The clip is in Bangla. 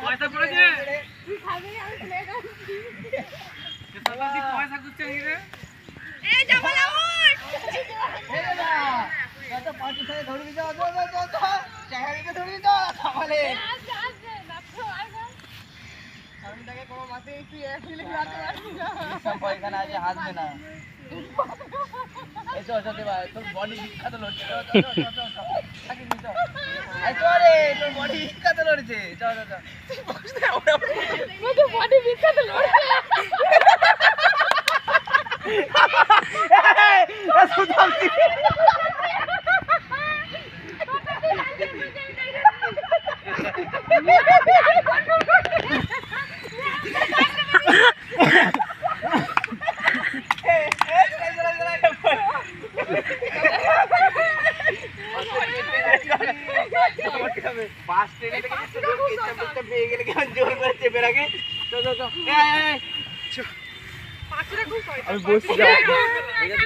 পয়সা পড়েছে তুই খাবি আমি প্লেট আনছি পয়সা খুঁজছে নাকি রে এই জামালা উঠ এ না কত পাঁচ সাথে ধরবি তো চাহারিতে ধরবি তো সামালে আসছে না তো আর না আমি তাকে কোনো মাতে তুই এক ফিলিং রাখতে পারবি না সব এখানে আছে হাসবে না এই তো দেবা তোর বডি বিখ্যাত লড়ছে আগে নি তো এই তো রে তোর বডি বিখ্যাত লড়ছে চল তুই বসতে ওরা তো বডি বিখ্যাত লড়ছে এ সুদাম কি আমি বসছি